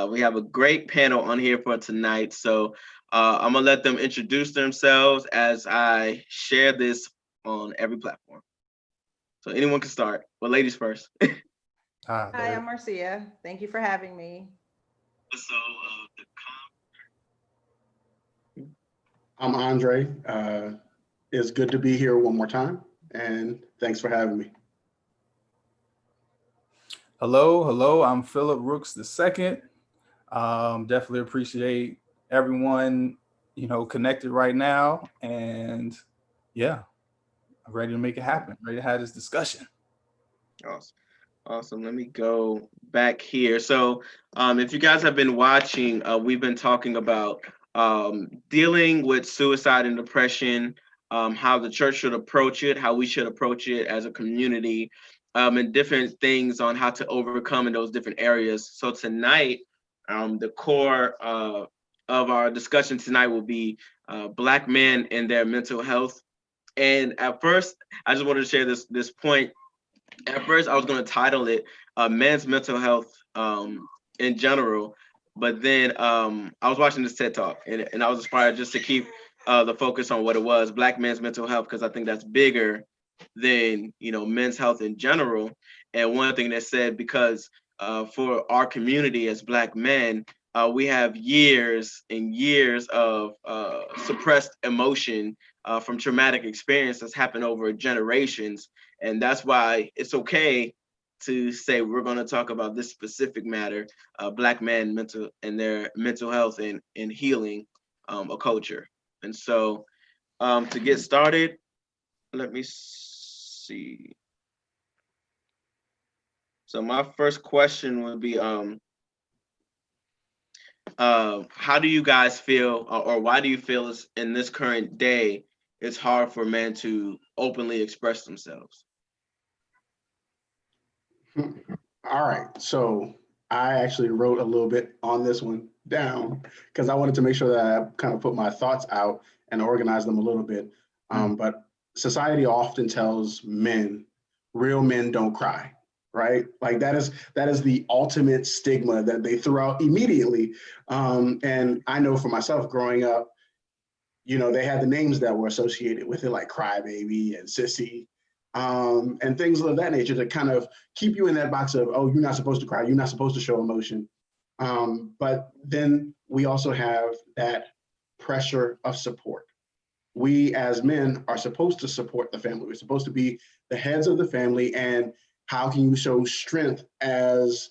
We have a great panel on here for tonight. So I'm gonna let them introduce themselves as I share this on every platform. So anyone can start. Well, ladies first. Hi, I'm Marcia. Thank you for having me. So I'm Andre. It's good to be here one more time, and thanks for having me. Hello. I'm Philip Rooks II. Definitely appreciate everyone, connected right now. And yeah, I'm ready to make it happen, ready to have this discussion. awesome. Awesome. Let me go back here. So, if you guys have been watching, we've been talking about dealing with suicide and depression, how the church should approach it, how we should approach it as a community, and different things on how to overcome in those different areas. So, tonight, the core of our discussion tonight will be Black men and their mental health. And at first, I just wanted to share this point. At first I was going to title it men's mental health in general, but then I was watching this TED talk, and I was inspired just to keep the focus on what it was, black men's mental health, because I think that's bigger than men's health in general. And one thing that said, because for our community as black men, we have years and years of suppressed emotion from traumatic experience that's happened over generations, and that's why it's okay to say we're going to talk about this specific matter, black men mental and their mental health and healing a culture. And so to get started, let me see. So my first question would be, how do you guys feel, or why do you feel in this current day it's hard for men to openly express themselves? All right, so I actually wrote a little bit on this one down because I wanted to make sure that I kind of put my thoughts out and organize them a little bit. But society often tells men, real men don't cry, right? Like that is the ultimate stigma that they throw out immediately. And I know for myself growing up, they had the names that were associated with it, like crybaby and sissy, and things of that nature to kind of keep you in that box of, oh, you're not supposed to cry, you're not supposed to show emotion. But then we also have that pressure of support. We as men are supposed to support the family. We're supposed to be the heads of the family. And how can you show strength as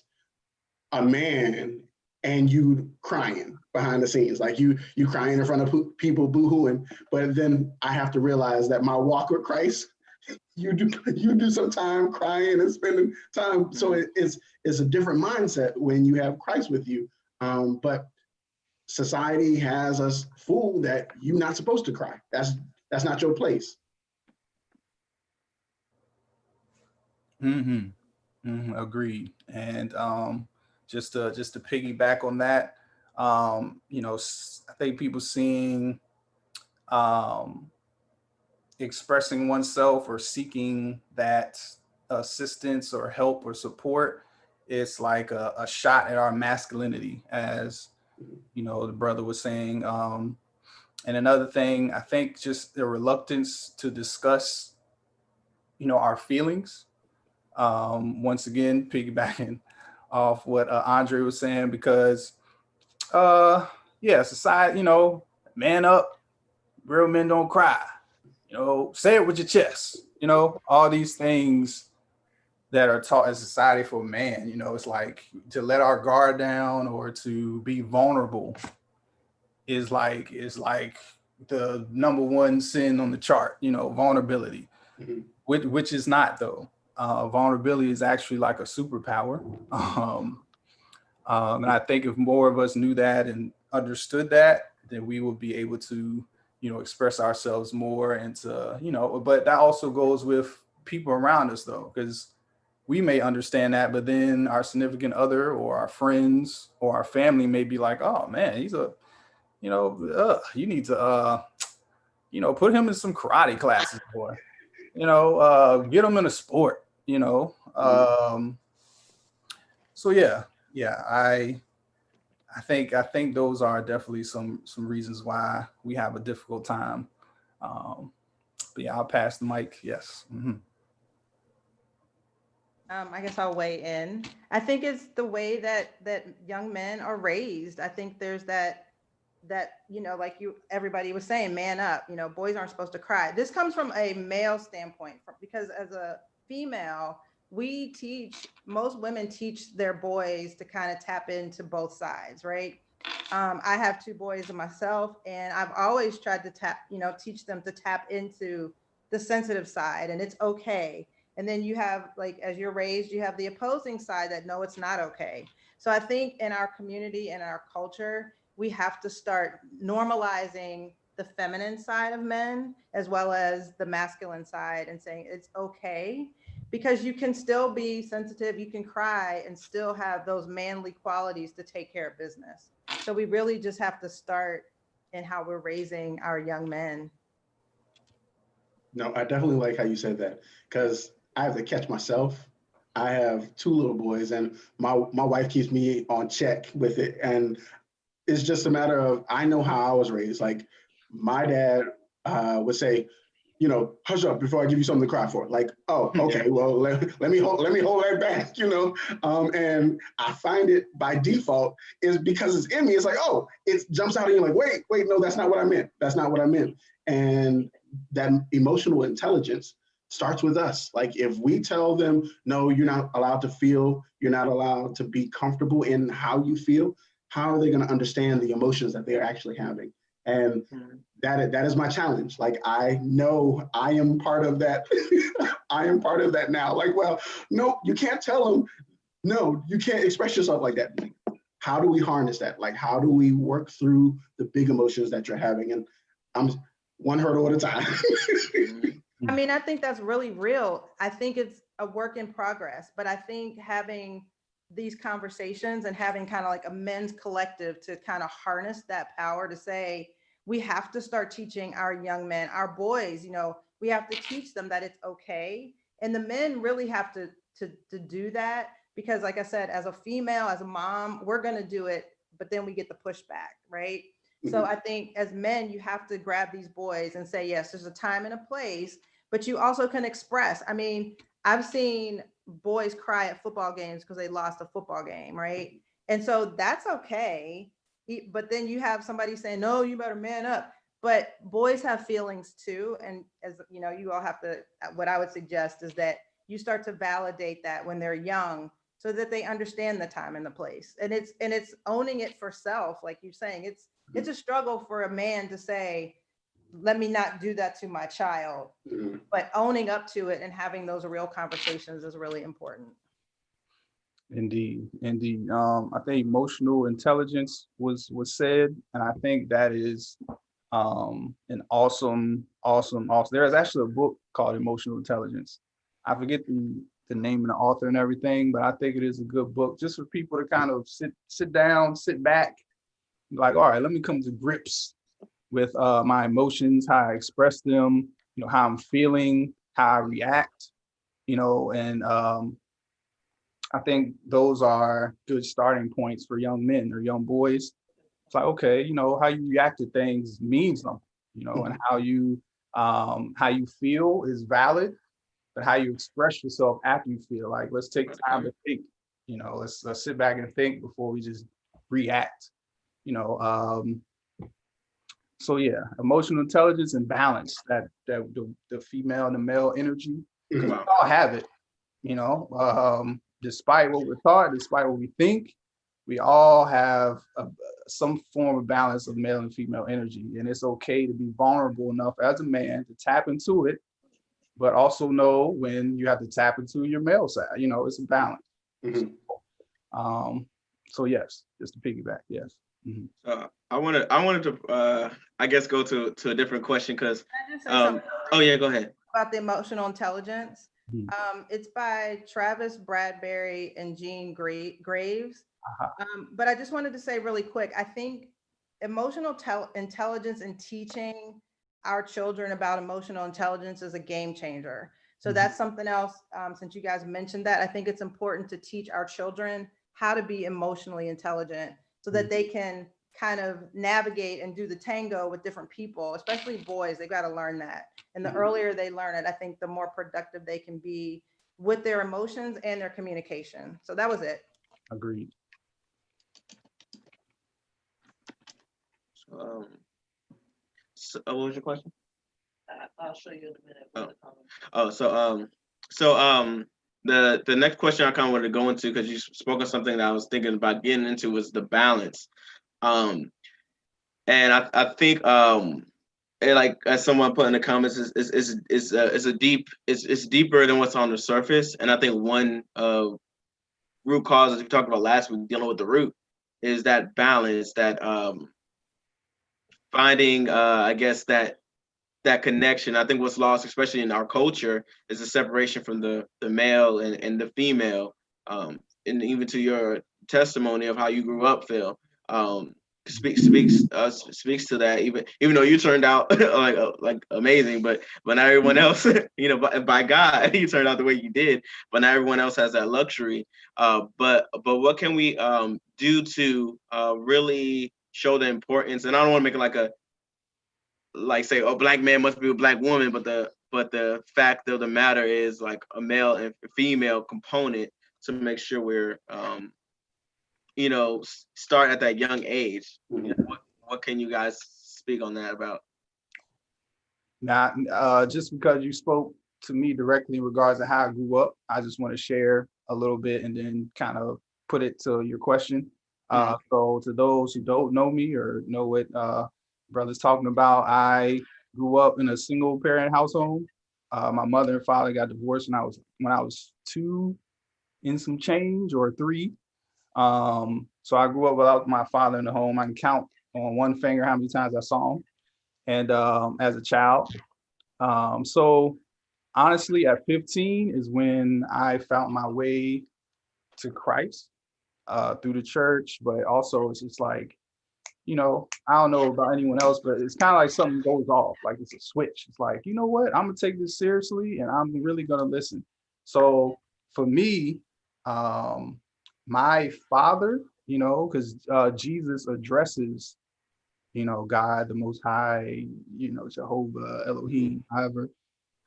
a man and you crying behind the scenes, like you crying in front of people boohooing, but then I have to realize that my walk with Christ, you do some time crying and spending time. So it's a different mindset when you have Christ with you. But society has us fooled that you're not supposed to cry. That's not your place. Agreed. And just to piggyback on that, I think people seeing um, expressing oneself or seeking that assistance or help or support, it's like a shot at our masculinity, as the brother was saying. And another thing, I think just the reluctance to discuss, our feelings. Once again, piggybacking off what Andre was saying, because yeah, society, man up, real men don't cry, say it with your chest, all these things that are taught in society for man. It's like to let our guard down or to be vulnerable is like the number one sin on the chart, vulnerability, Mhm. which is not, though. Vulnerability is actually like a superpower. And I think if more of us knew that and understood that, then we would be able to, express ourselves more, and to, but that also goes with people around us, though, because we may understand that, but then our significant other or our friends or our family may be like, oh man, he's a, you need to, put him in some karate classes, boy, get him in a sport. Mhm. So yeah, I I think those are definitely some reasons why we have a difficult time. But yeah, I'll pass the mic. Yes. I guess I'll weigh in. I think it's the way that young men are raised. I think there's that like everybody was saying, man up. Boys aren't supposed to cry. This comes from a male standpoint, because as a female, most women teach their boys to kind of tap into both sides, right? I have 2 boys myself, and I've always tried to teach them to tap into the sensitive side, and it's okay. And then you have, like, as you're raised, you have the opposing side that no, it's not okay. So I think in our community and our culture, we have to start normalizing the feminine side of men as well as the masculine side, and saying it's okay, because you can still be sensitive, you can cry, and still have those manly qualities to take care of business. So we really just have to start in how we're raising our young men. No, I definitely like how you said that, because I have to catch myself. I have 2 little boys, and my wife keeps me on check with it. And it's just a matter of, I know how I was raised. Like, my dad would say, hush up before I give you something to cry for. Like, oh, okay, well, let me hold that back, and I find it by default is because it's in me. It's like, oh, it jumps out at you like, wait, no, that's not what I meant. That's not what I meant. And that emotional intelligence starts with us. Like, if we tell them, no, you're not allowed to feel, you're not allowed to be comfortable in how you feel, how are they going to understand the emotions that they're actually having? And that is my challenge. Like, I know I am part of that. I am part of that now. Like, well, no, you can't tell them, no, you can't express yourself like that. How do we harness that? Like, how do we work through the big emotions that you're having? And I'm one hurdle at a time. I mean, I think that's really real. I think it's a work in progress, but I think having these conversations and having kind of like a men's collective to kind of harness that power to say, we have to start teaching our young men, our boys, we have to teach them that it's okay. And the men really have to do that, because like I said, as a female, as a mom, we're going to do it, but then we get the pushback, right? So I think as men, you have to grab these boys and say, yes, there's a time and a place, but you also can express. I mean, I've seen boys cry at football games because they lost a football game, right? And so that's okay. But then you have somebody saying, no, you better man up. But boys have feelings too. And as you all have to, what I would suggest is that you start to validate that when they're young, so that they understand the time and the place. And it's owning it for self, like you're saying. It's a struggle for a man to say, let me not do that to my child, but owning up to it and having those real conversations is really important. Indeed. I think emotional intelligence was said, and I think that is an awesome. There's actually a book called Emotional Intelligence. I forget the name of the author and everything, but I think it is a good book just for people to kind of sit down, sit back, like, all right, let me come to grips with my emotions, how I express them, how I'm feeling, how I react, and I think those are good starting points for young men or young boys. It's like, okay, how you react to things means something, and how you feel is valid, but how you express yourself after you feel. Like, let's take time to think, let's sit back and think before we just react, so yeah, emotional intelligence and balance, that the female and the male energy, because we all have it, despite what we're taught, despite what we think, we all have some form of balance of male and female energy. And it's okay to be vulnerable enough as a man to tap into it, but also know when you have to tap into your male side. It's a balance. So yes, just to piggyback, yes. I wanted to I guess go to a different question, because oh yeah, go ahead. About the emotional intelligence. It's by Travis Bradberry and Jean Graves. But I just wanted to say really quick, I think emotional intelligence and teaching our children about emotional intelligence is a game changer. So that's something else, since you guys mentioned that, I think it's important to teach our children how to be emotionally intelligent, so that they can kind of navigate and do the tango with different people, especially boys. They've got to learn that. And the earlier they learn it, I think the more productive they can be with their emotions and their communication. So that was it. Agreed. What was your question? I'll show you in a minute. The next question I kind of wanted to go into, because you spoke of something that I was thinking about getting into, was the balance. And I think and like as someone put in the comments, it's deeper than what's on the surface. And I think one root cause, as we talked about last week, dealing with the root, is that balance, that finding I guess that connection. I think what's lost, especially in our culture, is the separation from the male and the female. And even to your testimony of how you grew up, Phil, speaks to that. Even though you turned out like amazing, but not everyone else, by God, you turned out the way you did. But not everyone else has that luxury. But what can we do to really show the importance? And I don't want to make it like say, oh, black man must be a black woman, but the fact of the matter is, like, a male and female component, to make sure we're start at that young age. What can you guys speak on that about? Now, just because you spoke to me directly in regards to how I grew up, I just want to share a little bit and then kind of put it to your question. So to those who don't know me or know what brother's talking about, I grew up in a single parent household. My mother and father got divorced when I was 2 and some change, or 3. So I grew up without my father in the home. I can count on one finger how many times I saw him, and as a child. So honestly, at 15 is when I found my way to Christ through the church, but also it's just like, I don't know about anyone else, but it's kind of like something goes off, like it's a switch. It's like, you know what, I'm gonna take this seriously and I'm really gonna listen. So for me, my father, because Jesus addresses, God, the Most High, Jehovah, Elohim, however,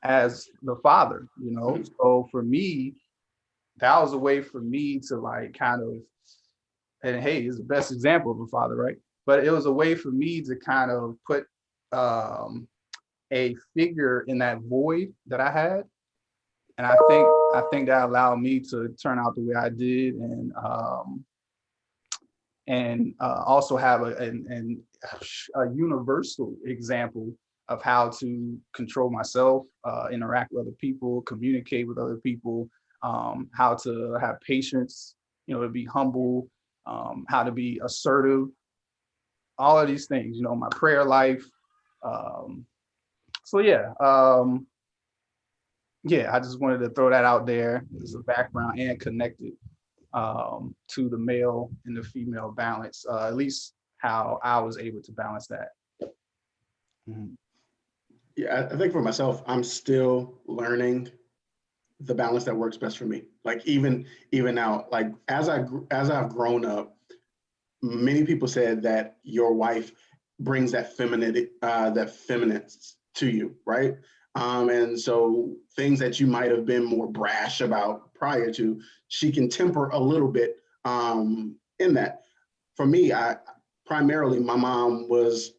as the Father, So for me, that was a way for me to like kind of, and hey, it's the best example of a father, right? But it was a way for me to kind of put a figure in that void that I had. And I think that allowed me to turn out the way I did, and also have a universal example of how to control myself, interact with other people, communicate with other people, how to have patience, to be humble, how to be assertive, all of these things, my prayer life. So yeah, I just wanted to throw that out there as a background and connect it to the male and the female balance, at least how I was able to balance that. Yeah, I think for myself, I'm still learning the balance that works best for me. Like even now, like as I've grown up, many people said that your wife brings that femininity, that feminine to you, right? And so things that you might have been more brash about prior to, she can temper a little bit in that. For me, primarily my mom was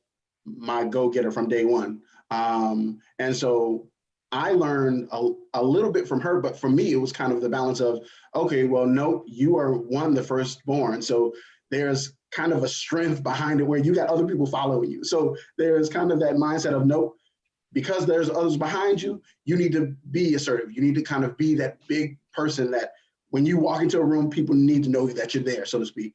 my go-getter from day one. And so I learned a little bit from her, but for me, it was kind of the balance of, okay, well, no, you are the firstborn. So there's kind of a strength behind it where you got other people following you. So there's kind of that mindset of, nope, because there's others behind you, you need to be assertive. You need to kind of be that big person that when you walk into a room, people need to know that you're there, so to speak.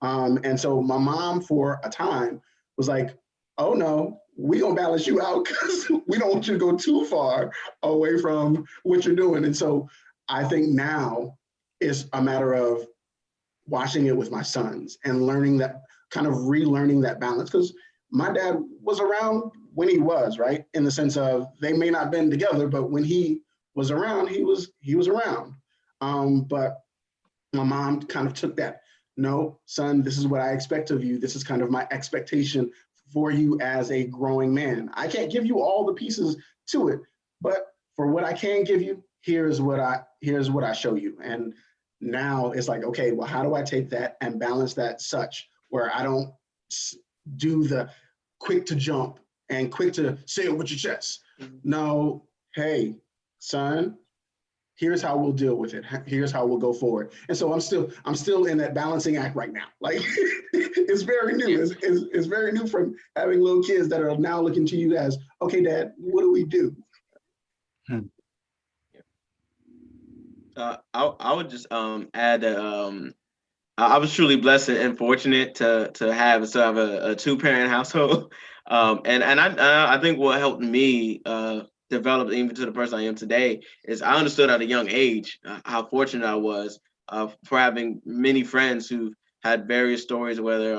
And so my mom, for a time, was like, oh no, we gonna balance you out because we don't want you to go too far away from what you're doing. And so I think now it's a matter of watching it with my sons and learning that, kind of relearning that balance, because my dad was around when he was, right? In the sense of they may not have been together, but when he was around, he was around. But my mom kind of took that no, son, this is what I expect of you. This is kind of my expectation for you as a growing man. I can't give you all the pieces to it, but for what I can give you, here's what I show you. And now it's like, okay, well, how do I take that and balance that such where I don't do the quick to jump and quick to say it with your chest. No, hey, son, here's how we'll deal with it. Here's how we'll go forward. And so I'm still in that balancing act right now. Like it's very new. It's very new from having little kids that are now looking to you as, okay, Dad, what do we do? I would just add that I was truly blessed and fortunate to have a two-parent household, and I think what helped me develop even to the person I am today is I understood at a young age how fortunate I was for having many friends who had various stories, whether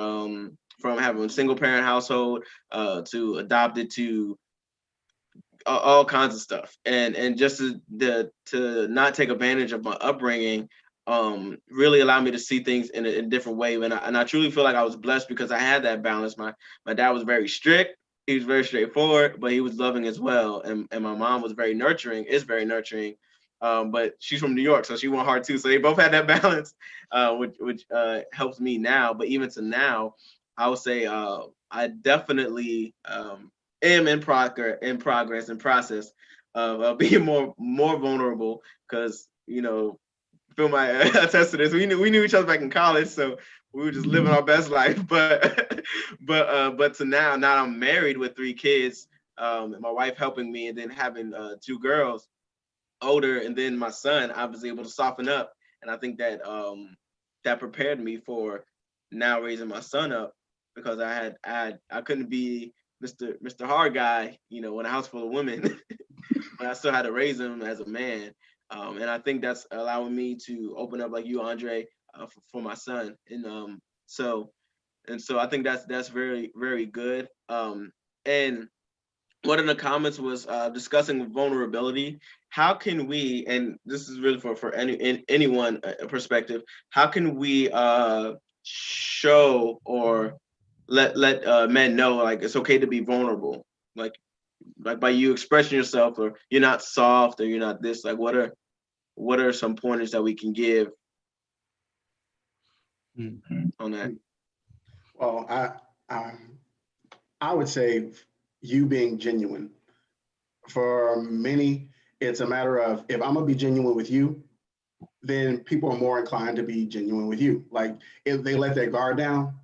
from having a single-parent household to adopted to all kinds of stuff, and just to not take advantage of my upbringing really allowed me to see things in a different way, and I truly feel like I was blessed because I had that balance. My dad was very strict, he was very straightforward, but he was loving as well, and my mom was very nurturing, is very nurturing, but she's from New York, so she went hard too, so they both had that balance, which helps me now. But even to now, I would say I definitely am in progress and process of being more vulnerable, because Phil might attest to this. We knew each other back in college, so we were just living our best life. But but to now I'm married with 3 kids, and my wife helping me, and then having 2 girls, older, and then my son, I was able to soften up, and I think that that prepared me for now raising my son up, because I couldn't be Mr. Hard Guy, in a house full of women, but I still had to raise him as a man. And I think that's allowing me to open up like you, Andre, for my son. And so I think that's very, very good. And one of the comments was discussing vulnerability. How can we, and this is really for anyone perspective, how can we show or let men know, like, it's okay to be vulnerable, like by you expressing yourself, or you're not soft, or you're not this, like what are some pointers that we can give on that? Well, I I would say you being genuine. For many, it's a matter of if I'm gonna be genuine with you, then people are more inclined to be genuine with you. Like if they let their guard down.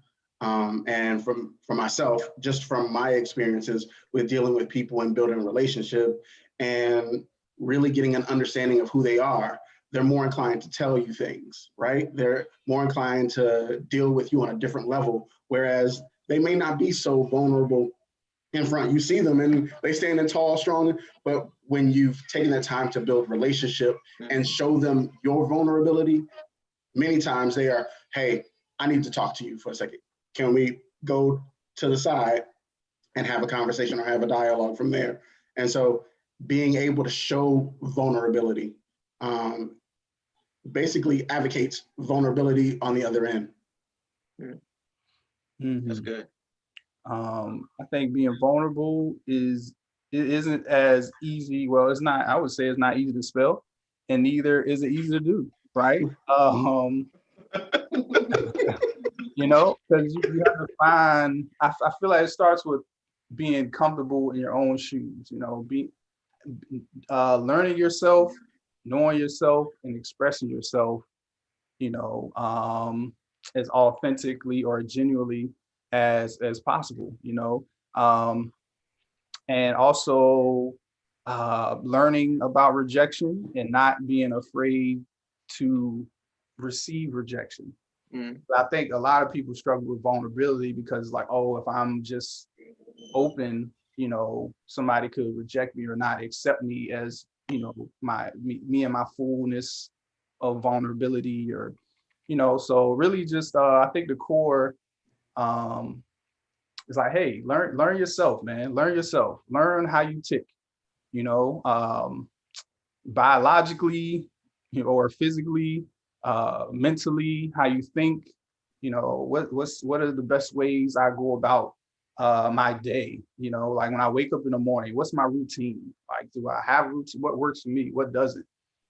And for myself, just from my experiences with dealing with people and building a relationship and really getting an understanding of who they are, they're more inclined to tell you things, right? They're more inclined to deal with you on a different level, whereas they may not be so vulnerable in front. You see them and they stand in tall, strong, but when you've taken that time to build relationship and show them your vulnerability, many times they are, hey, I need to talk to you for a second. Can we go to the side and have a conversation or have a dialogue from there? And so being able to show vulnerability basically advocates vulnerability on the other end. That's good. I think being vulnerable it isn't as easy. Well, it's not. I would say it's not easy to spell, and neither is it easy to do. Right? Because you have to find. I feel like it starts with being comfortable in your own shoes. Learning yourself, knowing yourself, and expressing yourself. As authentically or genuinely as possible. And also learning about rejection and not being afraid to receive rejection. I think a lot of people struggle with vulnerability because, like, oh, if I'm just open, somebody could reject me or not accept me as, me and my fullness of vulnerability, or, so really just, I think the core is like, hey, learn yourself, man. Learn yourself. Learn how you tick, biologically, or physically, mentally, how you think, You know, what are the best ways I go about my day? You know, like when I wake up in the morning, what's my routine? Like, do I have a routine? What works for me? What doesn't?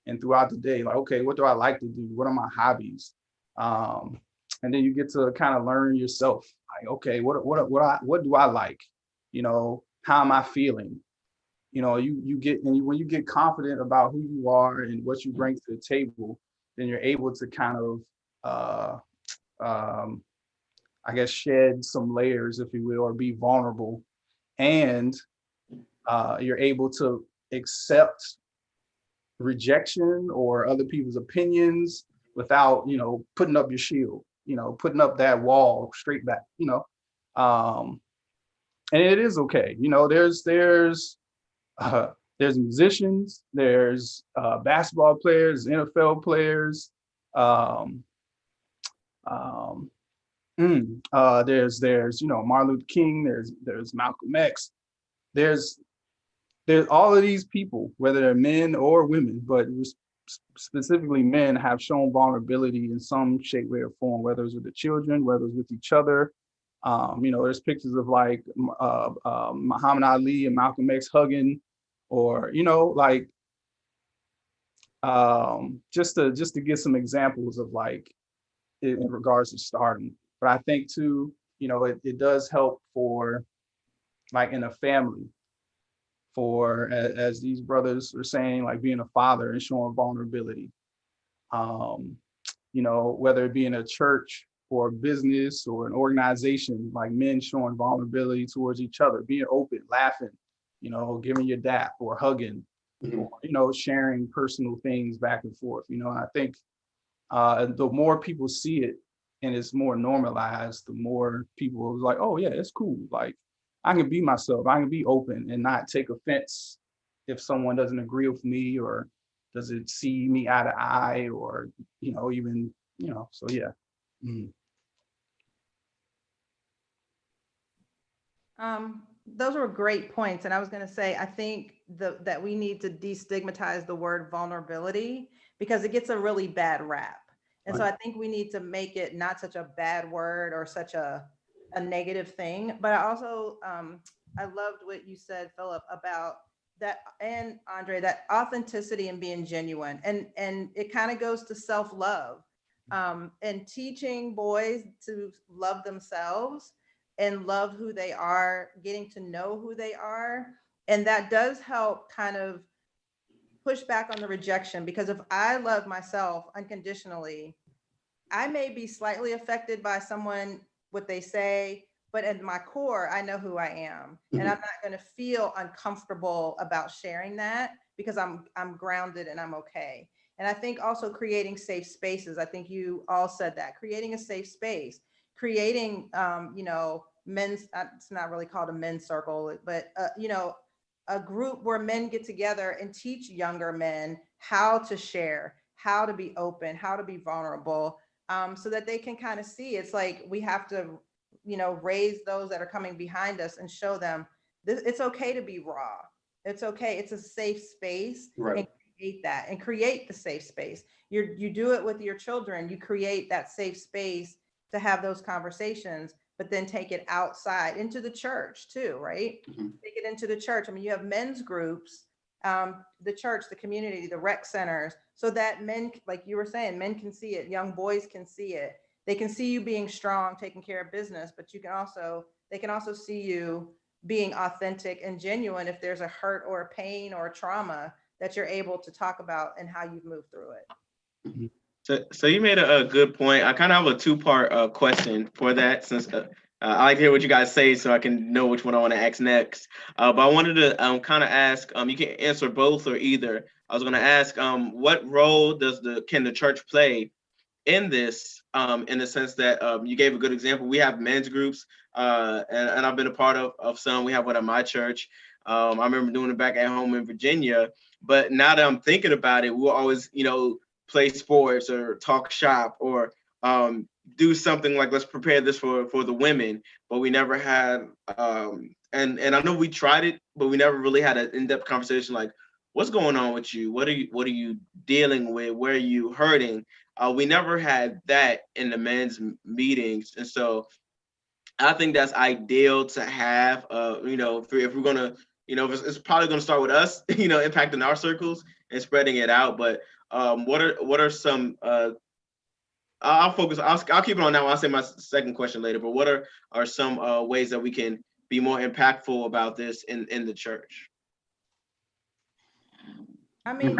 And throughout the day, like, okay, what do I like to do? What are my hobbies? Um, and then you get to kind of learn yourself. Like, okay, what do I like? You know, how am I feeling? You know, you get, and when you get confident about who you are and what you bring to the table, then you're able to kind of uh, um, I guess, shed some layers, if you will, or be vulnerable. And you're able to accept rejection or other people's opinions without, you know, putting up your shield, you know, putting up that wall straight back, you know. And it is okay. You know, uh, there's musicians, there's basketball players, NFL players, um, um, there's you know Martin Luther King, there's Malcolm X, there's all of these people, whether they're men or women, but specifically men, have shown vulnerability in some shape, way, or form, whether it's with the children, whether it's with each other. You know, there's pictures of like Muhammad Ali and Malcolm X hugging, or you know, like just to give some examples of like in regards to starting. But I think too, you know, it does help for like in a family, for as these brothers are saying, like being a father and showing vulnerability. Um, you know, whether it be in a church or a business or an organization, like men showing vulnerability towards each other, being open, laughing, you know, giving your dap or hugging, or, you know, sharing personal things back and forth, you know. And I think the more people see it and it's more normalized, the more people are like, oh yeah, it's cool. Like I can be myself. I can be open and not take offense if someone doesn't agree with me or doesn't see me eye to eye, or you know, even you know. So yeah. Mhm. Those were great points. And I was going to say, I think that we need to destigmatize the word vulnerability because it gets a really bad rap. And so Right. I think we need to make it not such a bad word or such a negative thing. But I also, I loved what you said, Philip, about that, and Andre, that authenticity and being genuine. And it kind of goes to self-love, and teaching boys to love themselves and love who they are, getting to know who they are. And that does help kind of push back on the rejection, because if I love myself unconditionally, I may be slightly affected by someone, what they say, but at my core, I know who I am. And Mhm. I'm not going to feel uncomfortable about sharing that because I'm grounded and I'm okay. And I think also creating safe spaces. I think you all said that, creating a safe space, creating, you know, men's, it's not really called a men's circle, but, you know, a group where men get together and teach younger men how to share, how to be open, how to be vulnerable, so that they can kind of see. It's like we have to, you know, raise those that are coming behind us and show them this, it's okay to be raw. It's okay. It's a safe space, Right. and create that and create the safe space. You do it with your children. You create that safe space to have those conversations, but then take it outside into the church too, right? Mhm. Take it into the church. I mean, you have men's groups, the church, the community, the rec centers, so that men, like you were saying, men can see it, young boys can see it. They can see you being strong, taking care of business, but they can also see you being authentic and genuine if there's a hurt or a pain or a trauma that you're able to talk about and how you've moved through it. So you made a good point. I kind of have a two-part question for that, since I like to hear what you guys say so I can know which one I want to ask next. But I wanted to kind of ask, you can answer both or either. I was going to ask, what role can the church play in this, in the sense that you gave a good example. We have men's groups, and I've been a part of some. We have one at my church. I remember doing it back at home in Virginia. But now that I'm thinking about it, we'll always, you know, play sports or talk shop or do something like, let's prepare this for the women. But we never had, and I know we tried it, but we never really had an in-depth conversation like, what's going on with you? What are you dealing with? Where are you hurting? We never had that in the men's meetings, and so I think that's ideal to have. If we're gonna, it's probably gonna start with us, impacting our circles and spreading it out. But what are some? I'll focus. I'll keep it on that one. I'll say my second question later. But what are some ways that we can be more impactful about this in the church? I mean,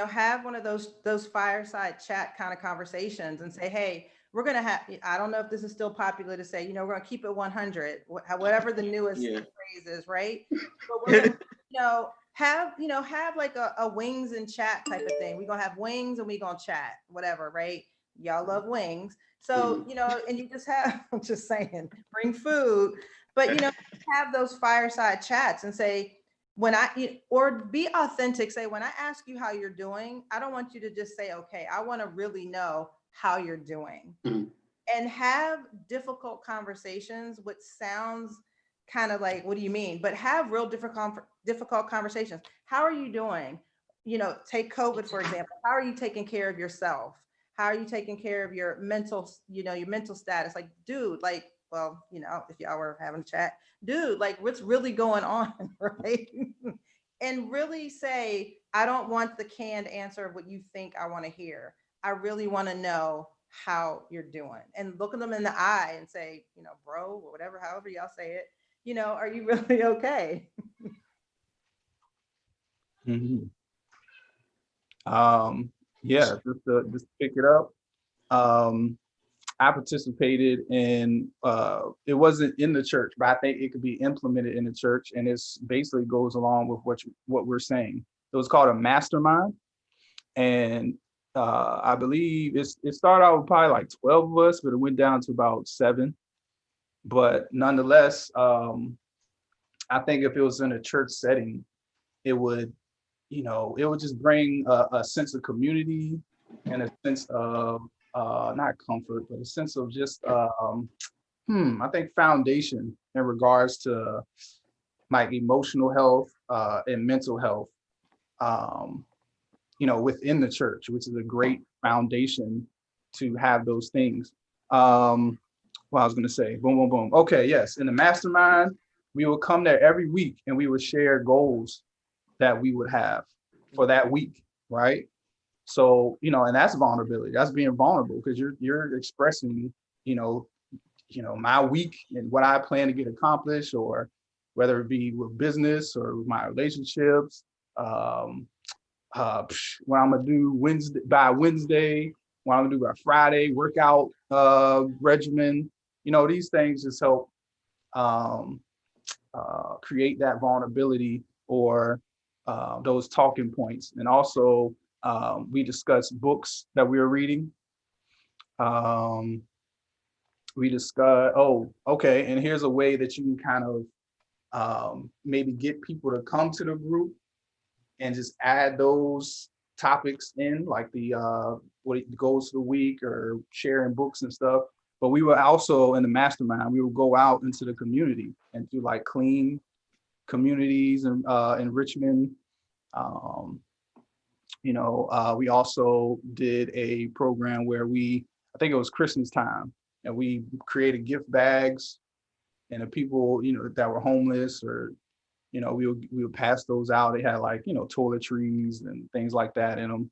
have one of those fireside chat kind of conversations and say, hey, we're going to have, I don't know if this is still popular to say, we're going to keep it 100, whatever the newest phrase is, right? But we're going to, have like a wings and chat type of thing. We're going to have wings and we're going to chat, whatever, right? Y'all love wings. So, and you just have, I'm just saying, bring food, but, have those fireside chats and say, or be authentic, say, when I ask you how you're doing, I don't want you to just say, okay, I want to really know how you're doing. And have difficult conversations, which sounds kind of like, what do you mean? But have real difficult conversations. How are you doing? Take COVID, for example. How are you taking care of yourself? How are you taking care of your mental, your mental status? Like, dude, like, well, if y'all were having a chat, dude, like, what's really going on, right? And really say, I don't want the canned answer of what you think I want to hear. I really want to know how you're doing, and look at them in the eye and say, bro, or whatever, however y'all say it, are you really okay? Mm-hmm. Yeah, just to pick it up. I participated in, it wasn't in the church, but I think it could be implemented in the church, and it's basically goes along with what we're saying. It was called a mastermind, and I believe it started out with probably like 12 of us, but it went down to about 7. But nonetheless, I think if it was in a church setting, it would, it would just bring a sense of community and a sense of not comfort, but a sense of just I think foundation in regards to my emotional health and mental health, within the church, which is a great foundation to have those things. What I was going to say, boom, boom, boom. Okay, yes. In the mastermind, we would come there every week and we would share goals that we would have for that week, right? So, and that's vulnerability. That's being vulnerable because you're expressing, my week and what I plan to get accomplished, or whether it be with business or with my relationships, what I'm gonna do Wednesday, what I'm gonna do by Friday, workout regimen. These things just help create that vulnerability or those talking points. And also, we discuss books that we are reading. We discuss, okay, and here's a way that you can kind of maybe get people to come to the group and just add those topics in, like the what goes to the week or sharing books and stuff. But we were also in the mastermind, we would go out into the community and do like clean communities and in Richmond. We also did a program where I think it was Christmas time, and we created gift bags, and the people, that were homeless or, we would pass those out. They had like, toiletries and things like that in them.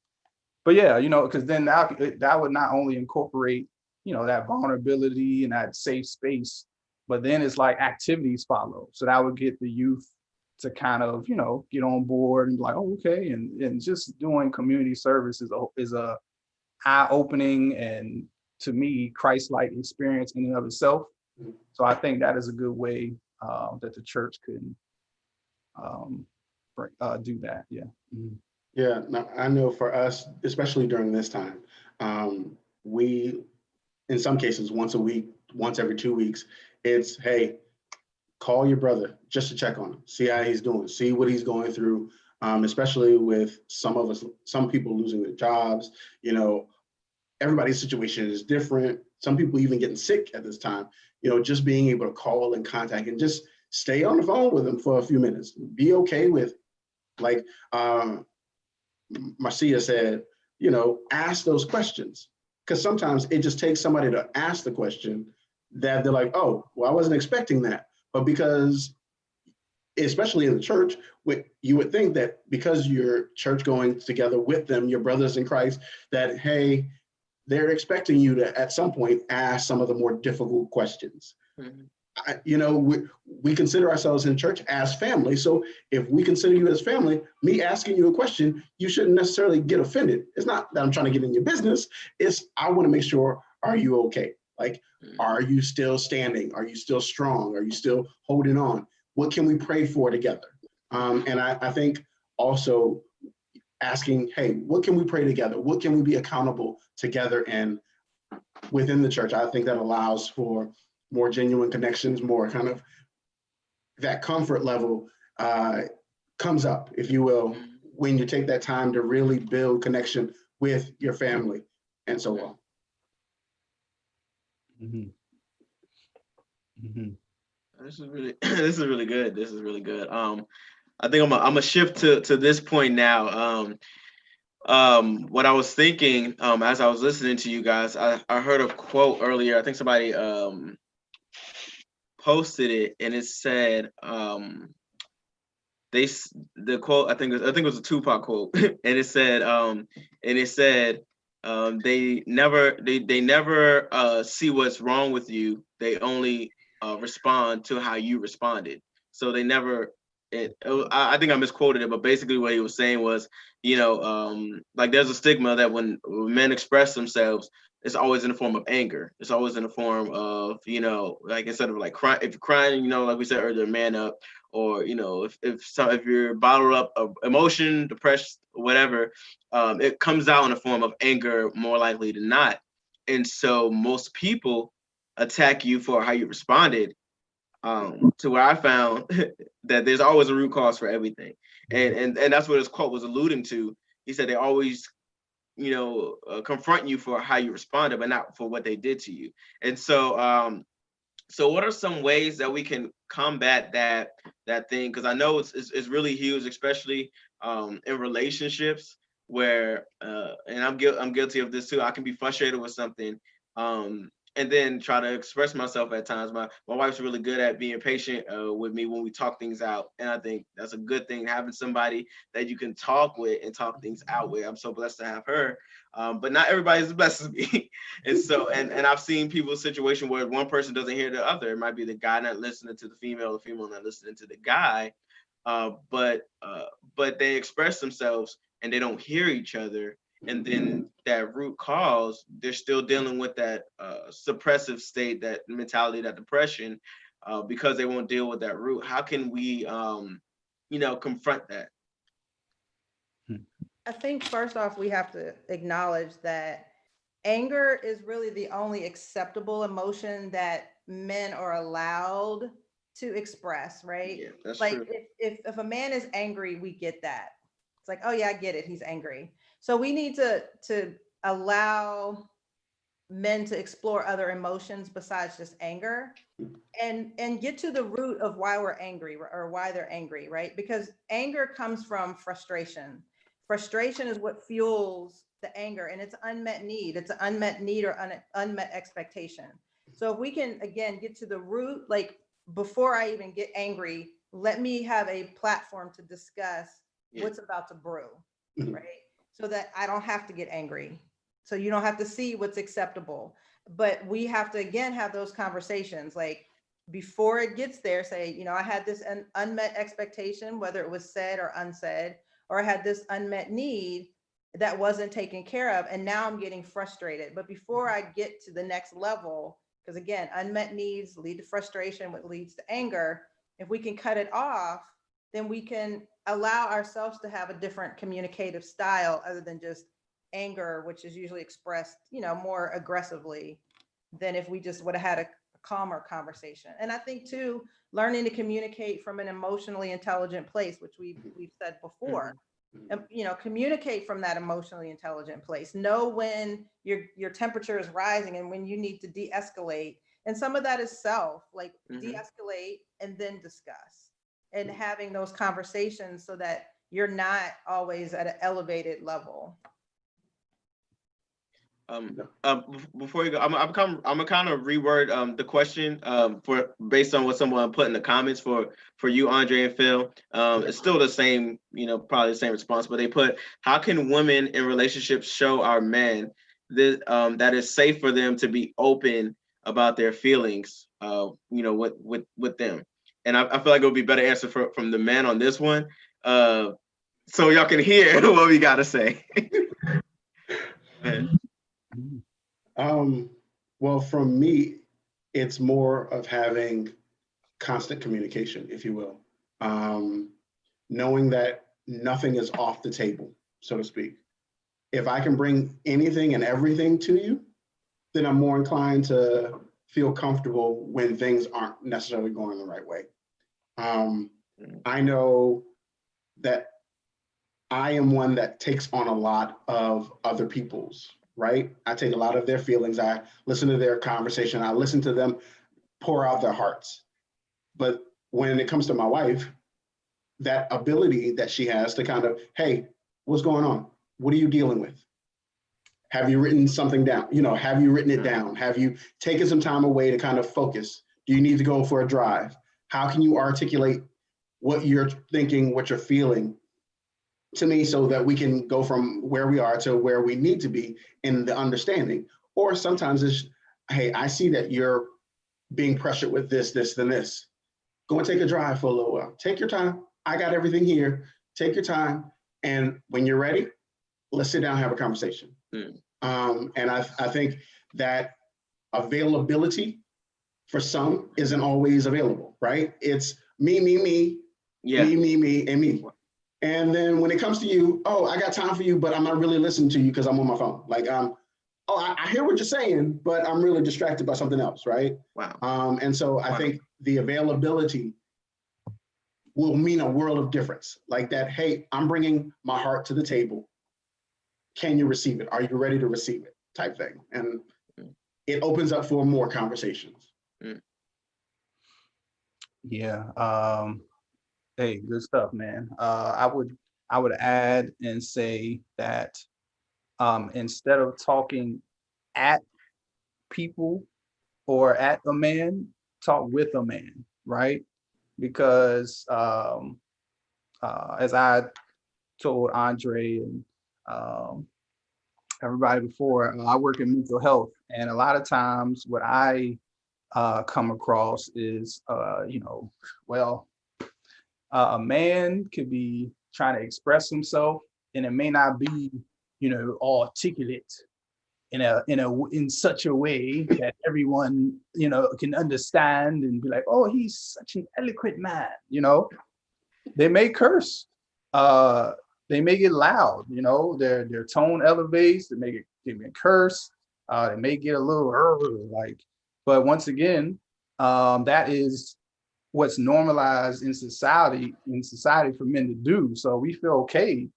But yeah, because then that would not only incorporate, that vulnerability and that safe space, but then it's like activities follow. So that would get the youth to kind of, get on board and be like, oh, okay. And just doing community service is a eye-opening and, to me, Christ-like experience in and of itself. So I think that is a good way that the church could do that. Yeah. Mm-hmm. Yeah, now I know for us, especially during this time, we, in some cases, once a week, once every 2 weeks, it's, hey, call your brother just to check on him, see how he's doing, see what he's going through, especially with some people losing their jobs. Everybody's situation is different. Some people even getting sick at this time, just being able to call and contact and just stay on the phone with them for a few minutes. Be okay with, like Marcia said, ask those questions. Because sometimes it just takes somebody to ask the question that they're like, oh, well, I wasn't expecting that. But because, especially in the church, you would think that because you're church going together with them, your brothers in Christ, that, hey, they're expecting you to, at some point, ask some of the more difficult questions. Mhm. We consider ourselves in church as family. So if we consider you as family, me asking you a question, you shouldn't necessarily get offended. It's not that I'm trying to get in your business. It's I want to make sure, are you okay? Like, are you still standing? Are you still strong? Are you still holding on? What can we pray for together? And I think also asking, hey, what can we pray together? What can we be accountable together and within the church? I think that allows for more genuine connections, more kind of that comfort level comes up, if you will, when you take that time to really build connection with your family and so on. Mhm. Mhm. This is really this is really good. This is really good. I think I'm gonna shift to this point now. What I was thinking as I was listening to you guys, I heard a quote earlier. I think somebody posted it, and it said the quote, I think it was a Tupac quote, and it said they never see what's wrong with you. They only respond to how you responded. So they never. I think I misquoted it, but basically what he was saying was, like there's a stigma that when men express themselves, it's always in the form of anger. It's always in the form of, like instead of like crying, if you're crying, like we said earlier, man up, or if you're bottled up of emotion, depressed, whatever, it comes out in the form of anger more likely than not. And so most people attack you for how you responded, to where I found that there's always a root cause for everything. And that's what his quote was alluding to. He said they always confront you for how you responded, but not for what they did to you. And so what are some ways that we can combat that thing? Because I know it's really huge, especially in relationships where and I'm guilty of this too. I can be frustrated with something, and then try to express myself at times. My wife's really good at being patient with me when we talk things out, and I think that's a good thing, having somebody that you can talk with and talk things out with. I'm so blessed to have her, but not everybody's as blessed as me. And so and I've seen people's situation where one person doesn't hear the other. It might be the guy not listening to the female not listening to the guy, but they express themselves and they don't hear each other. And then that root cause, they're still dealing with that suppressive state, that mentality, that depression, because they won't deal with that root. How can we, confront that? I think first off, we have to acknowledge that anger is really the only acceptable emotion that men are allowed to express, right? Yeah, that's Like true. if a man is angry, we get that. It's like, oh yeah, I get it. He's angry. So we need to allow men to explore other emotions besides just anger, and get to the root of why we're angry or why they're angry, right? Because anger comes from frustration. Frustration is what fuels the anger, and it's unmet need. It's an unmet need or unmet expectation. So if we can again get to the root, like before I even get angry, let me have a platform to discuss what's about to brew, right? So that I don't have to get angry. So you don't have to see what's acceptable. But we have to again have those conversations, like before it gets there, say, I had this unmet expectation, whether it was said or unsaid, or I had this unmet need that wasn't taken care of, and now I'm getting frustrated. But before I get to the next level, because again, unmet needs lead to frustration, what leads to anger. If we can cut it off, then we can allow ourselves to have a different communicative style other than just anger, which is usually expressed, more aggressively than if we just would have had a calmer conversation. And I think too, learning to communicate from an emotionally intelligent place, which we've said before, communicate from that emotionally intelligent place. Know when your temperature is rising and when you need to de-escalate. And some of that is self, like de-escalate and then discuss, and having those conversations so that you're not always at an elevated level. Before you go, I'm gonna kind of reword the question for based on what someone put in the comments for you, Andre and Phil. It's still the same, probably the same response, but they put, how can women in relationships show our men that it's safe for them to be open about their feelings, with them? And I feel like it would be better answer from the men on this one, so y'all can hear what we gotta say. Well, from me, it's more of having constant communication, if you will. Knowing that nothing is off the table, so to speak. If I can bring anything and everything to you, then I'm more inclined to feel comfortable when things aren't necessarily going the right way. I know that I am one that takes on a lot of other people's, right? I take a lot of their feelings. I listen to their conversation. I listen to them pour out their hearts. But when it comes to my wife, that ability that she has to kind of, hey, what's going on? What are you dealing with? Have you written something down? Have you written it down? Have you taken some time away to kind of focus? Do you need to go for a drive? How can you articulate what you're thinking, what you're feeling to me so that we can go from where we are to where we need to be in the understanding? Or sometimes it's, hey, I see that you're being pressured with this, and this. Go and take a drive for a little while. Take your time. I got everything here. Take your time. And when you're ready, let's sit down and have a conversation. And I think that availability for some isn't always available, right? It's me, me, and me. And then when it comes to you, oh, I got time for you, but I'm not really listening to you because I'm on my phone. Like, oh, I hear what you're saying, but I'm really distracted by something else, right? Wow. And so I think the availability will mean a world of difference. Like that, hey, I'm bringing my heart to the table. Can you receive it? Are you ready to receive it? Type thing. And it opens up for more conversations. Yeah. Hey, good stuff, man. I would add and say that instead of talking at people or at a man, talk with a man, right? Because as I told Andre and everybody before, I work in mental health, and a lot of times what I come across is, well, a man could be trying to express himself, and it may not be, articulate in such a way that everyone, can understand and be like, oh, he's such an eloquent man. They may curse. They may get loud. Their tone elevates. They may curse. They may get a little like. But once again, that is what's normalized in society for men to do. So we feel okay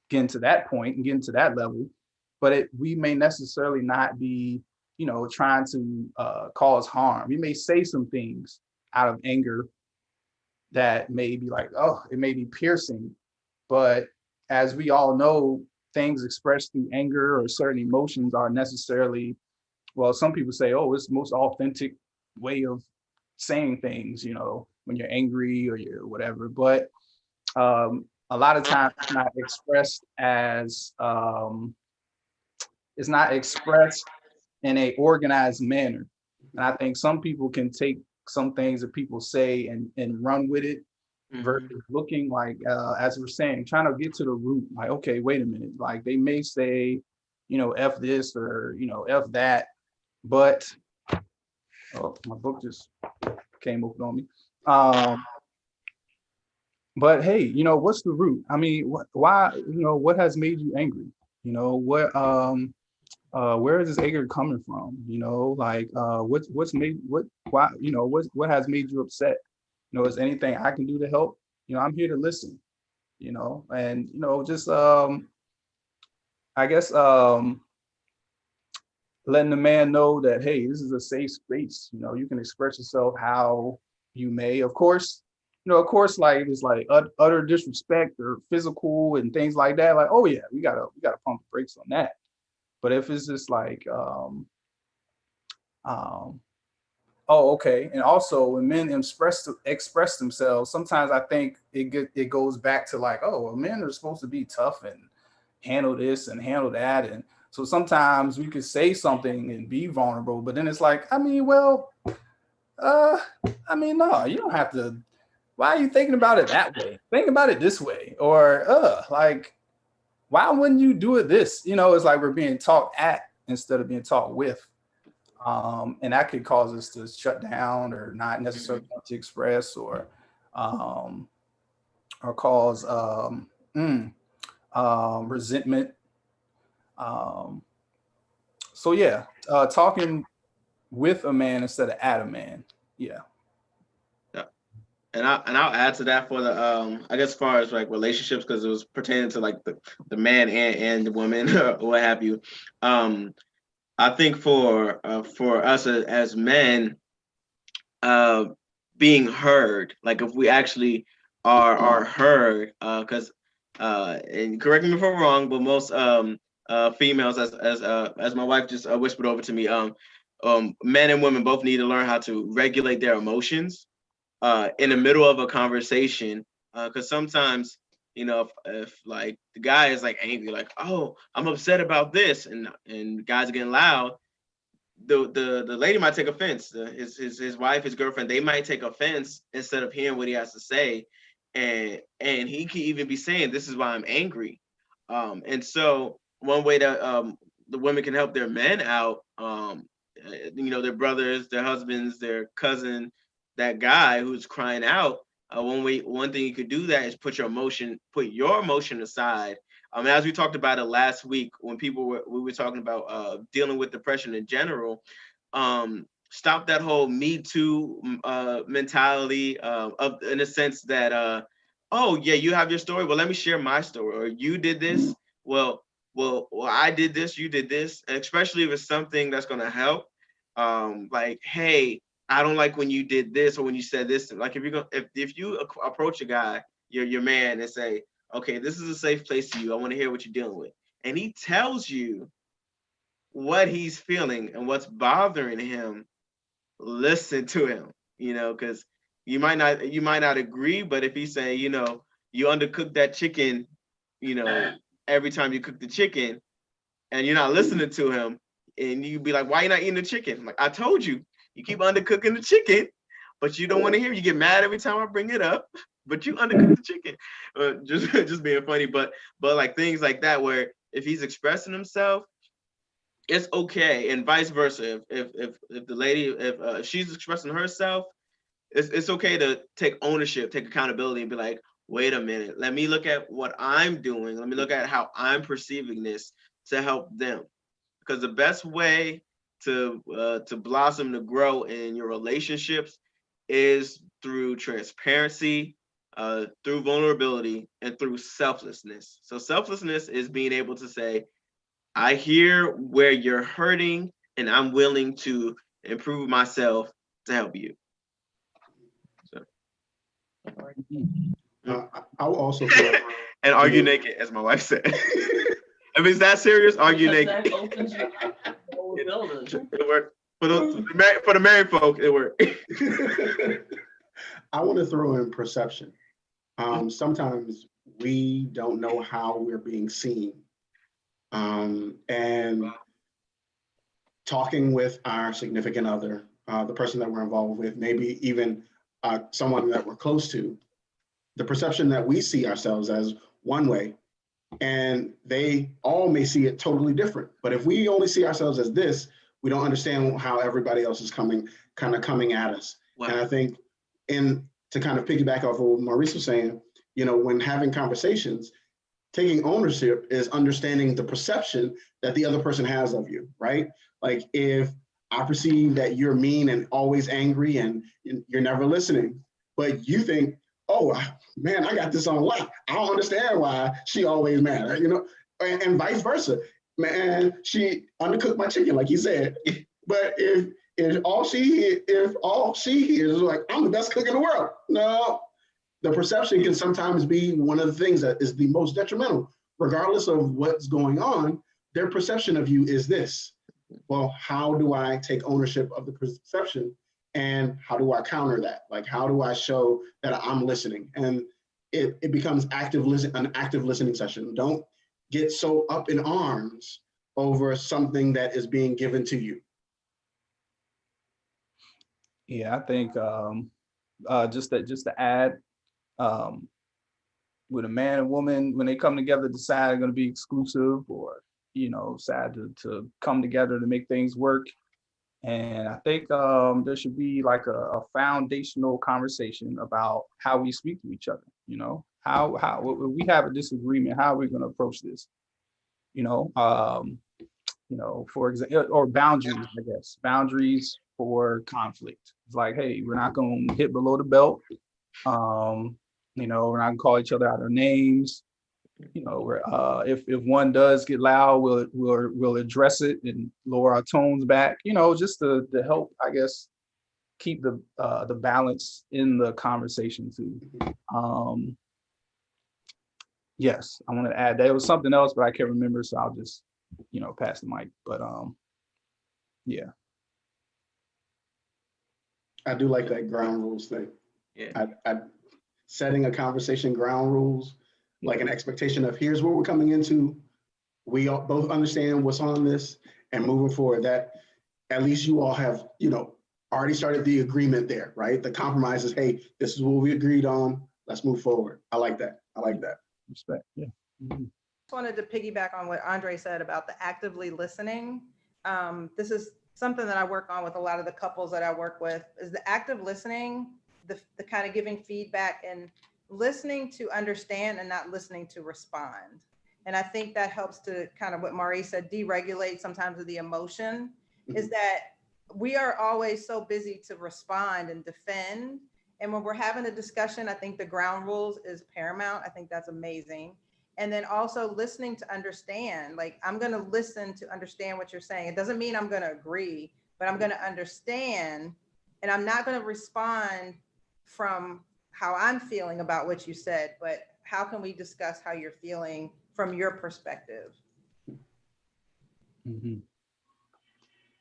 getting to that point and getting to that level, but we may necessarily not be, trying to cause harm. We may say some things out of anger that may be like, oh, it may be piercing. But as we all know, things expressed through anger or certain emotions are necessarily, well, some people say, oh, it's the most authentic way of saying things, when you're angry or you're whatever. But a lot of times it's not expressed in a organized manner. And I think some people can take some things that people say and run with it versus looking like, as we're saying, trying to get to the root. Like, okay, wait a minute. Like they may say, F this or, F that, but my book just came open on me. But hey, what's the root? I mean, why, what has made you angry? Where is this anger coming from? Like what's made why, what has made you upset? Is anything I can do to help? I'm here to listen, and just I guess letting the man know that, hey, this is a safe space. You can express yourself how you may. Of course, like if it's like utter disrespect or physical and things like that, like, oh yeah, we gotta pump the brakes on that. But if it's just like, oh, okay. And also when men express themselves, sometimes I think it goes back to like, oh, well, men are supposed to be tough and handle this and handle that. And so sometimes we could say something and be vulnerable, but then it's like, I mean, well, no, you don't have to. Why are you thinking about it that way? Think about it this way. Or like, why wouldn't you do it this? It's like we're being talked at instead of being talked with. And that could cause us to shut down or not necessarily want to express um, or cause resentment. Um, so yeah, talking with a man instead of at a man. Yeah. And I'll add to that for the I guess as far as like relationships, because it was pertaining to like the man and the woman or what have you. I think for us as men, being heard, like if we actually are heard, because and correct me if I'm wrong, but most females, as my wife just whispered over to me, men and women both need to learn how to regulate their emotions in the middle of a conversation, because sometimes if like the guy is like angry, like, oh, I'm upset about this, and guys are getting loud, the lady might take offense. His wife, his girlfriend, they might take offense instead of hearing what he has to say, and he could even be saying, this is why I'm angry. And so one way that the women can help their men out, their brothers, their husbands, their cousin, that guy who's crying out, one thing you could do that is put your emotion aside. As we talked about it last week when we were talking about dealing with depression in general, stop that whole Me Too mentality in a sense that oh yeah, you have your story, well let me share my story, or you did this, well I did this, you did this, and especially if it's something that's going to help, like, hey, I don't like when you did this or when you said this. Like if you approach a guy, your man, and say, okay, this is a safe place to you, I want to hear what you're dealing with, and he tells you what he's feeling and what's bothering him, listen to him, because you might not agree, but if he's saying, you undercook that chicken, every time you cook the chicken, and you're not listening to him, and you be like, why you not eating the chicken? I'm like, I told you, you keep undercooking the chicken, but you don't want to hear. You get mad every time I bring it up, but you undercook the chicken. Just being funny, but like things like that, where if he's expressing himself, it's okay, and vice versa. If the lady, if she's expressing herself, it's okay to take ownership, take accountability, and be like, wait a minute, let me look at what I'm doing. Let me look at how I'm perceiving this to help them. Because the best way to blossom, to grow in your relationships is through transparency, through vulnerability, and through selflessness. So selflessness is being able to say, I hear where you're hurting, and I'm willing to improve myself to help you. So. I'll also throw and argue naked, as my wife said. If it's that serious, argue naked. It worked. For the married folk, it worked. I want to throw in perception. Sometimes we don't know how we're being seen. And talking with our significant other, the person that we're involved with, maybe even someone that we're close to, the perception that we see ourselves as one way, and they all may see it totally different. But if we only see ourselves as this, we don't understand how everybody else is coming at us. Wow. And I think to kind of piggyback off of what Maurice was saying, when having conversations, taking ownership is understanding the perception that the other person has of you, right? Like if I perceive that you're mean and always angry and you're never listening, but you think, oh man, I got this on lock, I don't understand why she always mad, and vice versa. Man, she undercooked my chicken, like you said. But if all she hears is like, I'm the best cook in the world. No, the perception can sometimes be one of the things that is the most detrimental. Regardless of what's going on, their perception of you is this. Well, how do I take ownership of the perception, and how do I counter that? Like, how do I show that I'm listening? And it becomes an active listening session. Don't get so up in arms over something that is being given to you. Yeah, I think just to add, with a man and woman, when they come together, decide they're going to be exclusive, or decide to come together to make things work. And I think there should be like a foundational conversation about how we speak to each other. How when we have a disagreement, how are we going to approach this? For example, or boundaries, I guess, boundaries for conflict. It's like, hey, we're not going to hit below the belt. We're not going to call each other out our names. If one does get loud, we'll address it and lower our tones back. Just to help, I guess, keep the balance in the conversation too. Yes, I want to add that. It was something else, but I can't remember, so I'll just pass the mic. But yeah. I do like that ground rules thing. Yeah. I setting a conversation ground rules, like an expectation of here's what we're coming into. We all both understand what's on this, and moving forward, that at least you all have, already started the agreement there, right? The compromise is, hey, this is what we agreed on. Let's move forward. I like that. I like that. Respect. Yeah. Mm-hmm. Just wanted to piggyback on what Andre said about the actively listening. This is something that I work on with a lot of the couples that I work with, is the active listening, the kind of giving feedback and listening to understand and not listening to respond. And I think that helps to kind of what Maurice said, deregulate sometimes of the emotion, is that we are always so busy to respond and defend. And when we're having a discussion, I think the ground rules is paramount. I think that's amazing. And then also listening to understand, like, I'm going to listen to understand what you're saying. It doesn't mean I'm going to agree, but I'm going to understand, and I'm not going to respond from how I'm feeling about what you said, but how can we discuss how you're feeling from your perspective? Mm-hmm.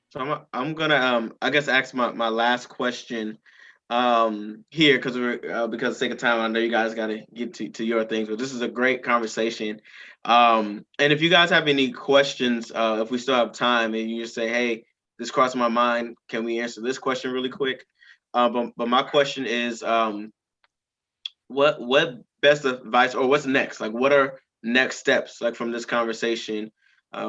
So I'm gonna I guess ask my last question here, because we're because of the sake of time, I know you guys got to get to your things, but this is a great conversation. And if you guys have any questions, if we still have time, and you just say, hey, this crossed my mind, can we answer this question really quick? But my question is, what best advice, or what's next? Like, what are next steps, like, from this conversation?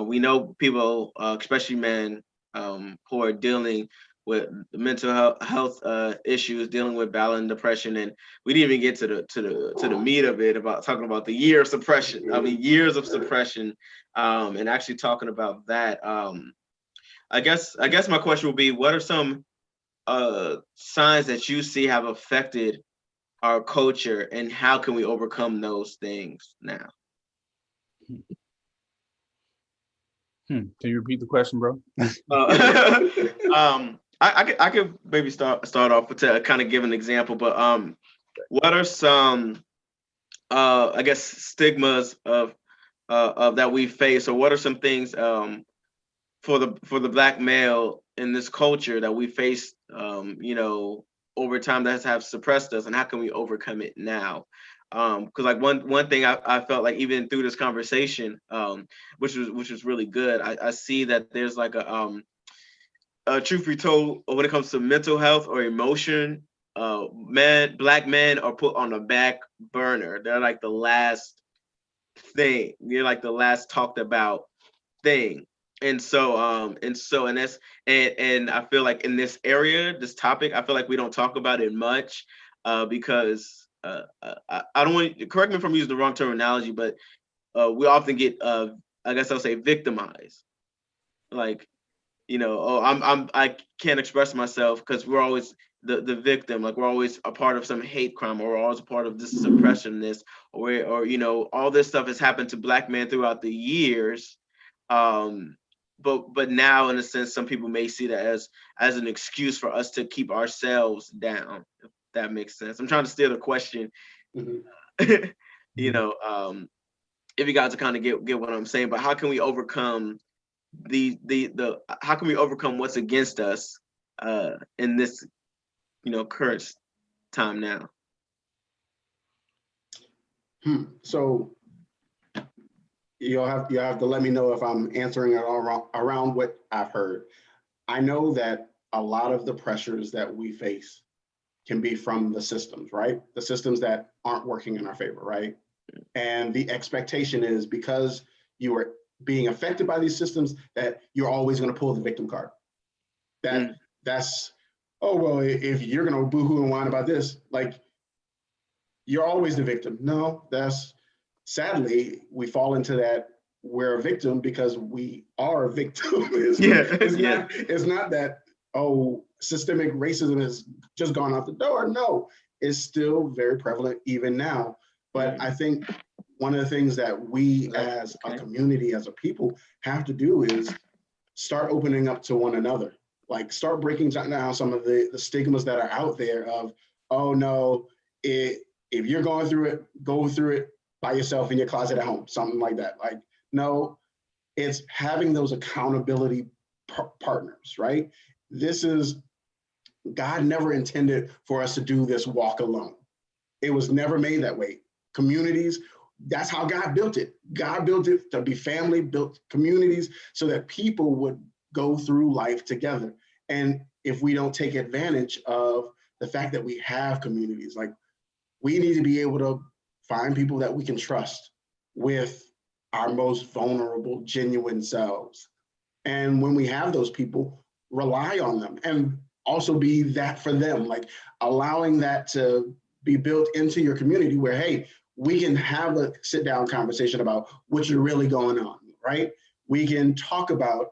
We know people, especially men, who are dealing with mental health issues, dealing with battling depression, and we didn't even get to the meat of it, about talking about the year of suppression. I mean, years of suppression, and actually talking about that. I guess my question would be, what are some signs that you see have affected our culture, and how can we overcome those things now? Can you repeat the question, bro? I could maybe start off with, to kind of give an example, but what are some I guess stigmas of that we face, or what are some things for the Black male in this culture that we face over time that have suppressed us, and how can we overcome it now? Because like one thing I felt like, even through this conversation, which was really good, I see that there's like truth be told, when it comes to mental health or emotion, Black men are put on the back burner. They're like the last thing. They're like the last talked about thing. And that's, and I feel like in this area, this topic, I feel like we don't talk about it much, because I don't want, correct me if I'm using the wrong terminology, but we often get, I guess I'll say, victimized. Like, I can't express myself because we're always the victim. Like, we're always a part of some hate crime, or we're always a part of this suppressionness, or all this stuff has happened to Black men throughout the years. But now, in a sense, some people may see that as an excuse for us to keep ourselves down, if that makes sense. I'm trying to steer the question. Mhm. if you guys to kind of get what I'm saying, but how can we overcome the how can we overcome what's against us in this current time now? So you'll have to let me know if I'm answering it all around what I've heard. I know that a lot of the pressures that we face can be from the systems, right? The systems that aren't working in our favor, right? And the expectation is because you are being affected by these systems that you're always going to pull the victim card. That's, oh, well, if you're going to boohoo and whine about this, like, you're always the victim. No, that's, sadly, we fall into that, we're a victim because we are a victim. It's not that, oh, systemic racism has just gone out the door. No, it's still very prevalent even now. But I think one of the things that we as a community, as a people, have to do is start opening up to one another. Like, start breaking down some of the stigmas that are out there of, oh no, if you're going through it, go through it by yourself in your closet at home, something like that. Like, no, it's having those accountability partners, right? God never intended for us to do this walk alone. It was never made that way. Communities, that's how God built it. God built it to be family, built communities so that people would go through life together. And if we don't take advantage of the fact that we have communities, like, we need to be able to find people that we can trust with our most vulnerable, genuine selves. And when we have those people, rely on them and also be that for them, like allowing that to be built into your community where, hey, we can have a sit down conversation about what's really going on, right? We can talk about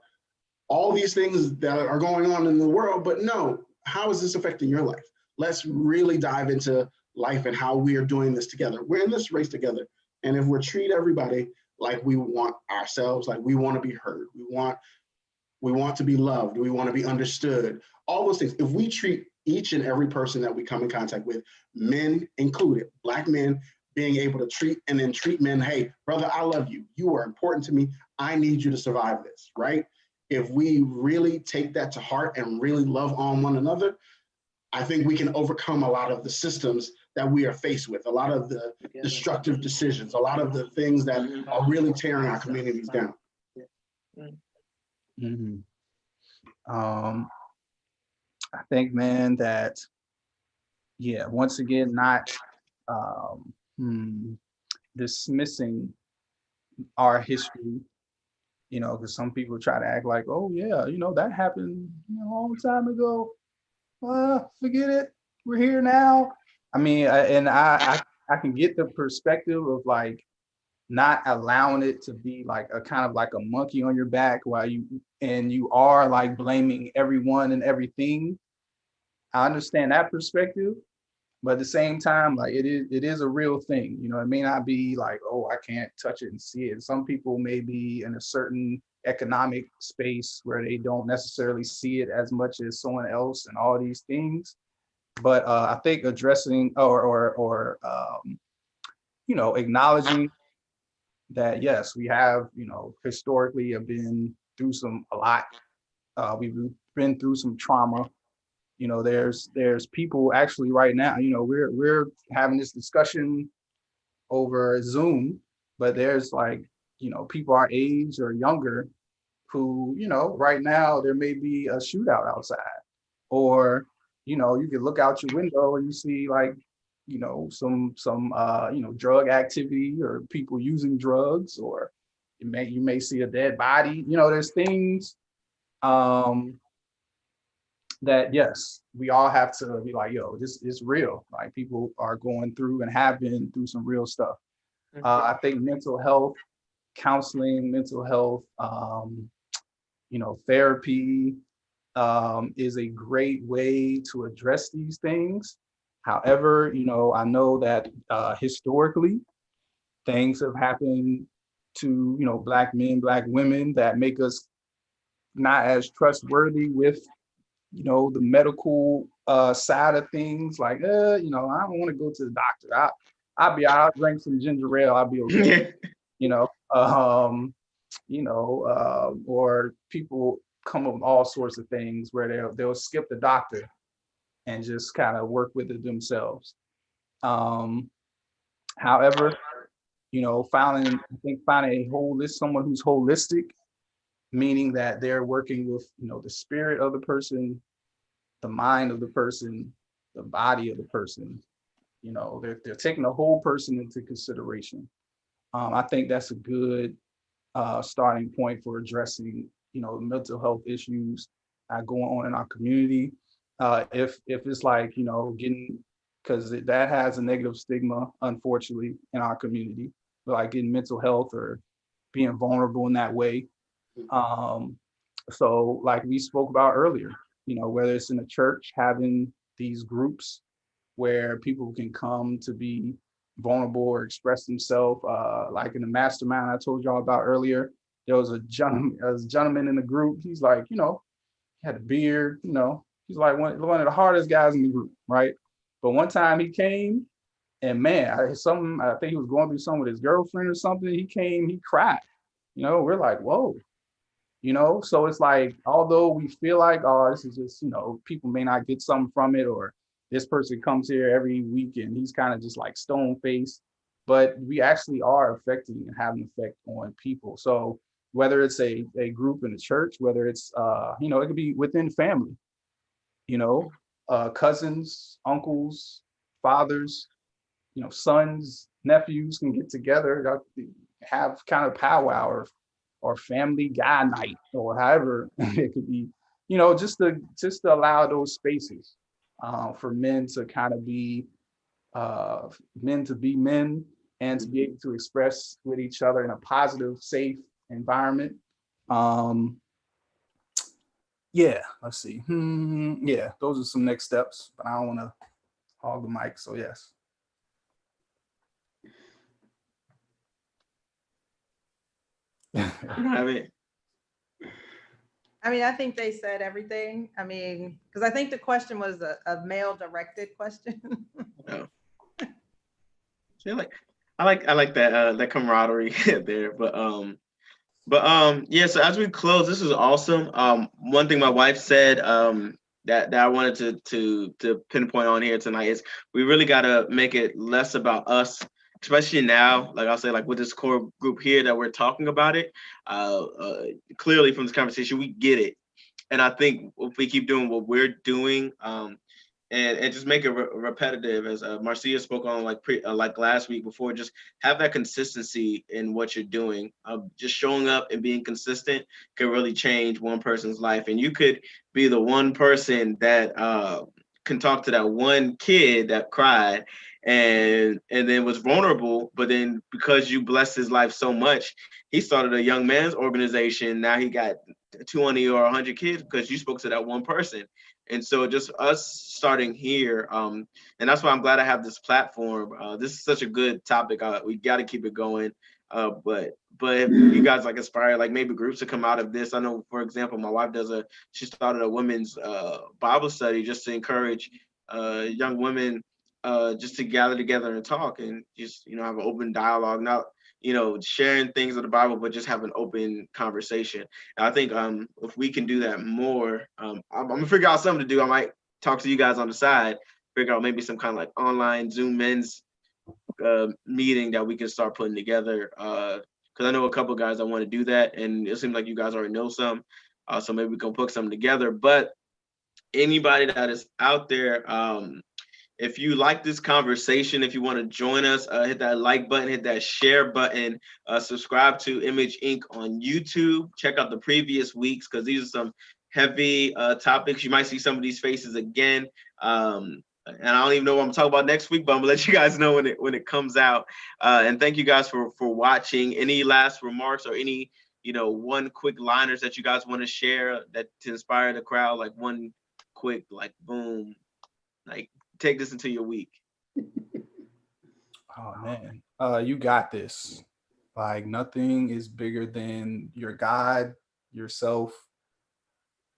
all these things that are going on in the world, but no, how is this affecting your life? Let's really dive into life and how we are doing this together. We're in this race together. And if we treat everybody like we want ourselves, like we want to be heard, we want to be loved, we want to be understood, all those things. If we treat each and every person that we come in contact with, men included, Black men, being able to treat men, hey, brother, I love you. You are important to me. I need you to survive this, right? If we really take that to heart and really love on one another, I think we can overcome a lot of the systems that we are faced with, a lot of the destructive decisions, a lot of the things that are really tearing our communities down. Mm-hmm. I think, man, that, once again, not dismissing our history, because some people try to act like, oh yeah, that happened a long time ago. Forget it. We're here now. I mean, I can get the perspective of like not allowing it to be like a kind of like a monkey on your back while you are like blaming everyone and everything. I understand that perspective, but at the same time, like it is a real thing. It may not be like, oh, I can't touch it and see it. Some people may be in a certain economic space where they don't necessarily see it as much as someone else and all these things. But I think addressing or acknowledging that, yes, we have, historically have been through a lot. We've been through some trauma. There's people actually right now, we're having this discussion over Zoom, but there's like, people our age or younger who, right now there may be a shootout outside, or, you can look out your window and you see like, some drug activity or people using drugs, or you may see a dead body. There's things that, yes, we all have to be like, yo, this is real. Like, people are going through and have been through some real stuff. I think mental health, counseling, mental health, therapy is a great way to address these things. However, I know that historically things have happened to, Black men, Black women that make us not as trustworthy with, the medical side of things. Like, I don't want to go to the doctor. I'll drink some ginger ale, I'll be okay. you know, or people come up with all sorts of things where they'll skip the doctor and just kind of work with it themselves. Um, However, finding someone who's holistic, meaning that they're working with, the spirit of the person, the mind of the person, the body of the person. They're taking the whole person into consideration. I think that's a good starting point for addressing, mental health issues going on in our community. If it's like, getting, because that has a negative stigma, unfortunately, in our community, like getting mental health or being vulnerable in that way. Um, so like we spoke about earlier, whether it's in the church, having these groups where people can come to be vulnerable or express themselves. Like in the mastermind I told y'all about earlier, there was a gentleman in the group. He's like, he had a beard, he's like one of the hardest guys in the group, right? But one time he came and man, I think he was going through something with his girlfriend or something. He came, he cried. We're like, whoa, so it's like, although we feel like, oh, this is just, people may not get something from it, or this person comes here every week and he's kind of just like stone faced, but we actually are affecting and having an effect on people. So whether it's a group in the church, whether it's it could be within family, you know cousins, uncles, fathers, sons, nephews can get together, have kind of powwow or family guy night or however it could be, just to allow those spaces for men to kind of be men to be men and to be able to express with each other in a positive, safe environment. Um, yeah, let's see. Yeah, those are some next steps, but I don't want to hog the mic. So yes. Have it. I mean, I think they said everything. I mean, because I think the question was a male directed question. Oh. So I like that camaraderie there. But yeah, so as we close, this is awesome. One thing my wife said that I wanted to pinpoint on here tonight is we really gotta make it less about us, especially now. Like I'll say, like with this core group here that we're talking about it. Clearly from this conversation, we get it, and I think if we keep doing what we're doing, and just make it repetitive, as Marcia spoke on like last week before, just have that consistency in what you're doing. Just showing up and being consistent can really change one person's life, and you could be the one person that can talk to that one kid that cried and then was vulnerable, but then because you blessed his life so much, he started a young man's organization. Now he got 20 or 100 kids because you spoke to that one person. And so just us starting here, and that's why I'm glad I have this platform. This is such a good topic. We got to keep it going. But if you guys like inspire, like maybe groups to come out of this. I know, for example, my wife she started a women's Bible study just to encourage young women just to gather together and talk and just have an open dialogue, not sharing things of the Bible, but just have an open conversation. And I think if we can do that more, I'm gonna figure out something to do. I might talk to you guys on the side, figure out maybe some kind of like online Zoom men's meeting that we can start putting together. Because I know a couple guys that want to do that, and it seems like you guys already know some. So maybe we can put something together. But anybody that is out there, if you like this conversation, if you want to join us, hit that like button, hit that share button, subscribe to I.M.A.G.E Inc. on YouTube. Check out the previous weeks because these are some heavy topics. You might see some of these faces again. And I don't even know what I'm talking about next week, but I'm gonna let you guys know when it comes out. And thank you guys for watching. Any last remarks or any one quick liners that you guys want to share that to inspire the crowd? Like one quick like boom, like take this into your week. Oh man, you got this. Like nothing is bigger than your God, yourself,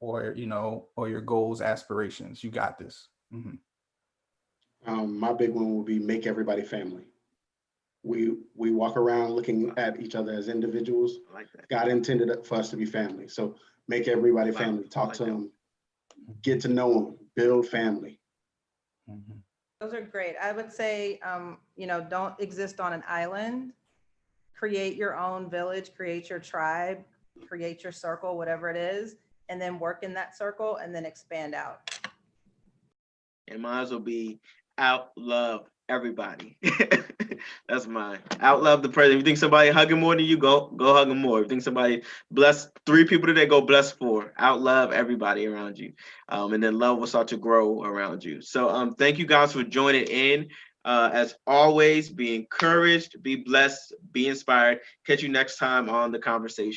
or your goals, aspirations. You got this. My big one will be make everybody family. we walk around looking at each other as individuals. I like that. God intended it for us to be family. So make everybody Wow, family. I Talk like to that. them, get to know them, build family. Mhm. Those are great. I would say, don't exist on an island. Create your own village, create your tribe, create your circle, whatever it is, and then work in that circle and then expand out. And mine will be out love everybody. That's mine. Out love the president. If you think somebody hugging more than you, go hug them more. If you think somebody bless 3 people today, go bless 4. Out love everybody around you. And then love will start to grow around you. So thank you guys for joining in. As always, be encouraged, be blessed, be inspired. Catch you next time on The Conversation.